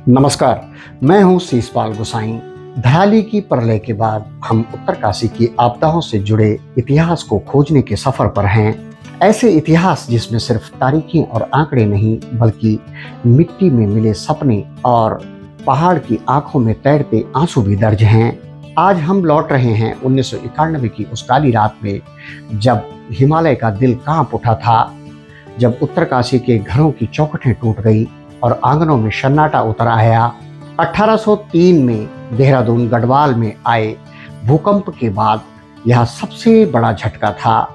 नमस्कार, मैं हूं शीशपाल गोसाई। दयाली की प्रलय के बाद हम उत्तरकाशी की आपदाओं से जुड़े इतिहास को खोजने के सफर पर हैं। ऐसे इतिहास जिसमें सिर्फ तारीखें और आंकड़े नहीं, बल्कि मिट्टी में मिले सपने और पहाड़ की आंखों में तैरते आंसू भी दर्ज हैं। आज हम लौट रहे हैं 1991 की उस काली रात में, जब हिमालय का दिल कांप उठा था, जब उत्तरकाशी के घरों की चौखटें टूट गई और आंगनों में सन्नाटा उतर आया। 1803 में देहरादून गढ़वाल में आए भूकंप के बाद यह सबसे बड़ा झटका था,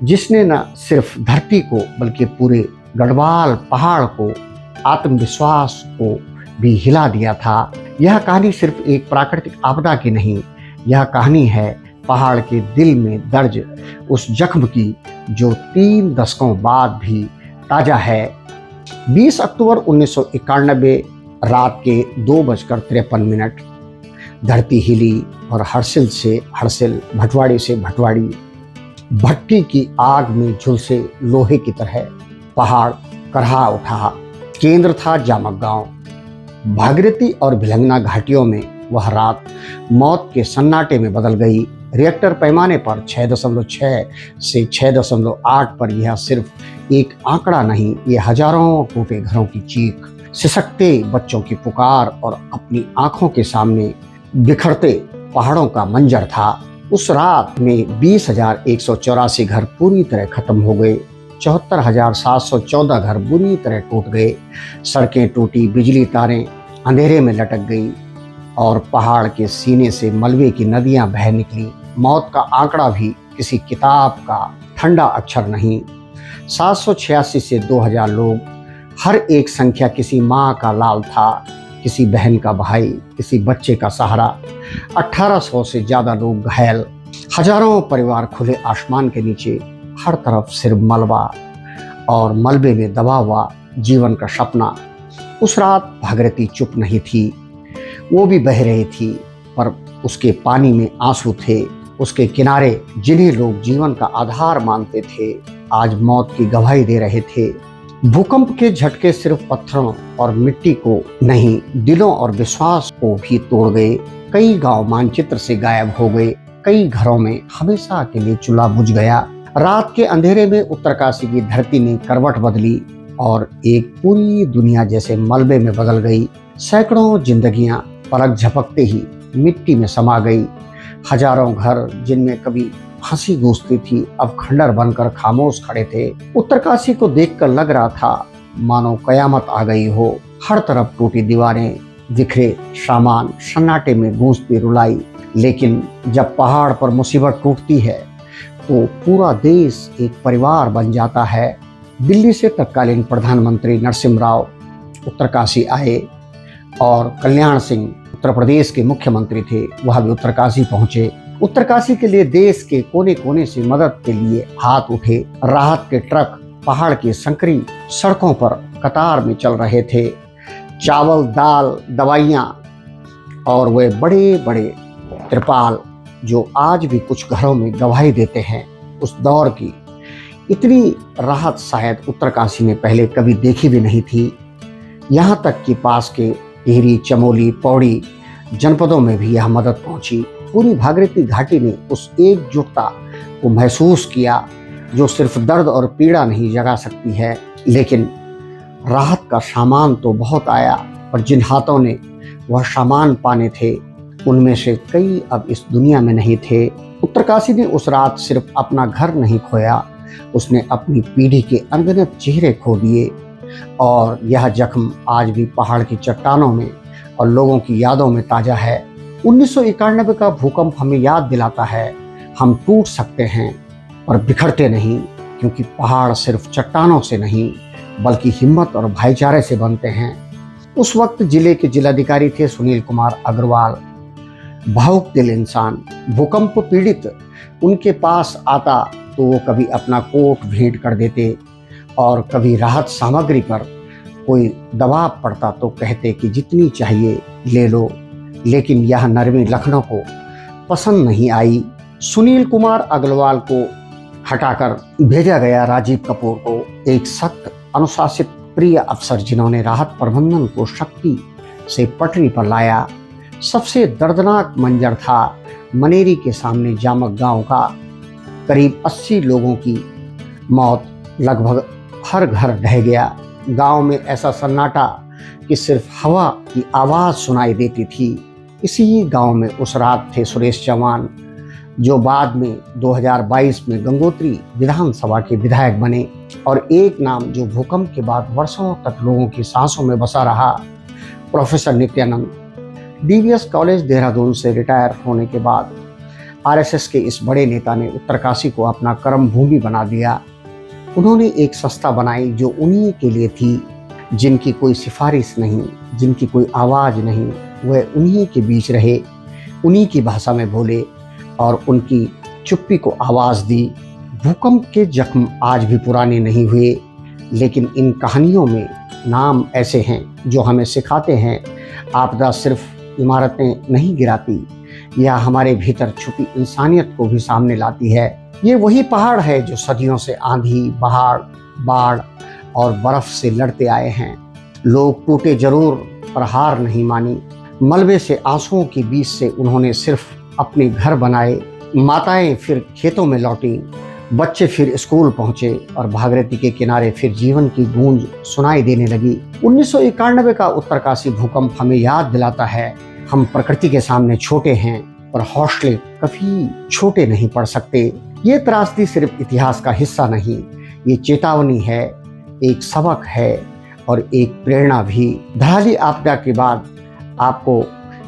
जिसने न सिर्फ धरती को बल्कि पूरे गढ़वाल पहाड़ को, आत्मविश्वास को भी हिला दिया था। यह कहानी सिर्फ एक प्राकृतिक आपदा की नहीं, यह कहानी है पहाड़ के दिल में दर्ज उस जख्म की जो 3 दशकों बाद भी ताजा है। 20 अक्टूबर 1991 रात के 2:53 धरती हिली और हर्षिल से हर्षिल, भटवाड़ी से भटवाड़ी, भट्टी की आग में झुलसे लोहे की तरह पहाड़ करहा उठा। केंद्र था जामक गांव। भागीरथी और भिलंगना घाटियों में वह रात मौत के सन्नाटे में बदल गई। रिएक्टर पैमाने पर 6.6 से 6.8 पर यह सिर्फ एक आंकड़ा नहीं, ये हजारों टूटे घरों की चीख, सिसकते बच्चों की पुकार और अपनी आंखों के सामने बिखरते पहाड़ों का मंजर था। उस रात में 20,184 घर पूरी तरह खत्म हो गए, 74,714 घर बुरी तरह टूट गए, सड़कें टूटी, बिजली तारें अंधेरे में लटक गई और पहाड़ के सीने से मलबे की नदियां बह निकली। मौत का आंकड़ा भी किसी किताब का ठंडा अक्षर नहीं। 786 से 2000 लोग, हर एक संख्या किसी माँ का लाल था, किसी बहन का भाई, किसी बच्चे का सहारा। 1800 से ज्यादा लोग घायल, हजारों परिवार खुले आसमान के नीचे, हर तरफ सिर्फ मलबा और मलबे में दबा हुआ जीवन का सपना। उस रात भागीरथी चुप नहीं थी, वो भी बह रही थी, पर उसके पानी में आंसू थे। उसके किनारे जिन्हें लोग जीवन का आधार मानते थे, आज मौत की गवाही दे रहे थे। भूकंप के झटके सिर्फ पत्थरों और मिट्टी को नहीं, दिलों और विश्वास को भी तोड़ गए। कई गांव मानचित्र से गायब हो गए, कई घरों में हमेशा के लिए चूल्हा बुझ गया। रात के अंधेरे में उत्तरकाशी की धरती ने करवट बदली और एक पूरी दुनिया जैसे मलबे में बदल गई। सैकड़ों जिंदगियां पलक झपकते ही मिट्टी में समा गई। हजारों घर जिनमें कभी हंसी गूंजती थी, अब खंडर बनकर खामोश खड़े थे। उत्तरकाशी को देखकर लग रहा था मानो कयामत आ गई हो। हर तरफ टूटी दीवारें, बिखरे सामान, सन्नाटे में गूंजती रुलाई। लेकिन जब पहाड़ पर मुसीबत टूटती है तो पूरा देश एक परिवार बन जाता है। दिल्ली से तत्कालीन प्रधानमंत्री नरसिम्हा राव उत्तरकाशी आए और कल्याण सिंह उत्तर प्रदेश के मुख्यमंत्री थे, वह भी उत्तरकाशी पहुंचे। उत्तरकाशी के लिए देश के कोने कोने से मदद के लिए हाथ उठे। राहत के ट्रक पहाड़ की संकरी सड़कों पर कतार में चल रहे थे। चावल, दाल, दवाइयाँ और वे बड़े बड़े त्रिपाल जो आज भी कुछ घरों में गवाही देते हैं उस दौर की। इतनी राहत शायद उत्तरकाशी ने पहले कभी देखी भी नहीं थी। यहाँ तक कि पास के टिहरी, चमोली, पौड़ी जनपदों में भी यह मदद पहुंची। पूरी भागीरथी घाटी ने उस एकजुटता को महसूस किया जो सिर्फ दर्द और पीड़ा नहीं जगा सकती है। लेकिन राहत का सामान तो बहुत आया, पर जिन हाथों ने वह सामान पाने थे उनमें से कई अब इस दुनिया में नहीं थे। उत्तरकाशी ने उस रात सिर्फ अपना घर नहीं खोया, उसने अपनी पीढ़ी के अनगिनत चेहरे खो दिए और यह जख्म आज भी पहाड़ की चट्टानों में और लोगों की यादों में ताजा है। 1991 का भूकंप हमें याद दिलाता है, हम टूट सकते हैं पर बिखरते नहीं, क्योंकि पहाड़ सिर्फ चट्टानों से नहीं बल्कि हिम्मत और भाईचारे से बनते हैं। उस वक्त जिले के जिलाधिकारी थे सुनील कुमार अग्रवाल, भावुक दिल इंसान। भूकंप पीड़ित उनके पास आता तो वो कभी अपना कोट भेंट कर देते और कभी राहत सामग्री पर कोई दबाव पड़ता तो कहते कि जितनी चाहिए ले लो। लेकिन यह नरमी लखनऊ को पसंद नहीं आई। सुनील कुमार अग्रवाल को हटाकर भेजा गया राजीव कपूर को, एक सख्त अनुशासित प्रिय अफसर जिन्होंने राहत प्रबंधन को शक्ति से पटरी पर लाया। सबसे दर्दनाक मंजर था मनेरी के सामने जामक गांव का। करीब 80 लोगों की मौत, लगभग हर घर ढह गया। गांव में ऐसा सन्नाटा कि सिर्फ हवा की आवाज़ सुनाई देती थी। इसी गांव में उस रात थे सुरेश चौहान, जो बाद में 2022 में गंगोत्री विधानसभा के विधायक बने, और एक नाम जो भूकंप के बाद वर्षों तक लोगों की सांसों में बसा रहा, professor Nityanand. DVS college Dehradun से रिटायर होने के बाद आरएसएस के इस बड़े नेता ने उत्तरकाशी को अपना कर्म भूमि बना दिया। उन्होंने एक संस्था बनाई जो उन्हीं के लिए थी, जिनकी कोई सिफारिश नहीं, जिनकी कोई आवाज़ नहीं। वह उन्हीं के बीच रहे, उन्हीं की भाषा में बोले और उनकी चुप्पी को आवाज़ दी। भूकंप के जख्म आज भी पुराने नहीं हुए, लेकिन इन कहानियों में नाम ऐसे हैं जो हमें सिखाते हैं आपदा सिर्फ इमारतें नहीं गिराती, यह हमारे भीतर छुपी इंसानियत को भी सामने लाती है। ये वही पहाड़ है जो सदियों से आंधी, बाढ़ और बर्फ से लड़ते आए हैं। लोग टूटे जरूर, पर हार नहीं मानी। मलबे से आंसुओं के बीच से उन्होंने सिर्फ अपने घर बनाए। माताएं फिर खेतों में लौटी, बच्चे फिर स्कूल पहुंचे और भागीरथी के किनारे फिर जीवन की गूंज सुनाई देने लगी। 1991 का उत्तरकाशी भूकंप हमें याद दिलाता है, हम प्रकृति के सामने छोटे हैं, पर हौसले कभी छोटे नहीं पड़ सकते। ये त्रासदी सिर्फ इतिहास का हिस्सा नहीं, ये चेतावनी है, एक सबक है और एक प्रेरणा भी। धराली आपदा के बाद आपको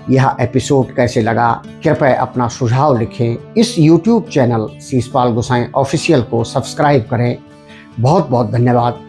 यह एपिसोड कैसे लगा? कृपया अपना सुझाव लिखें। इस YouTube चैनल शीशपाल गोसाई ऑफिशियल को सब्सक्राइब करें। बहुत बहुत धन्यवाद।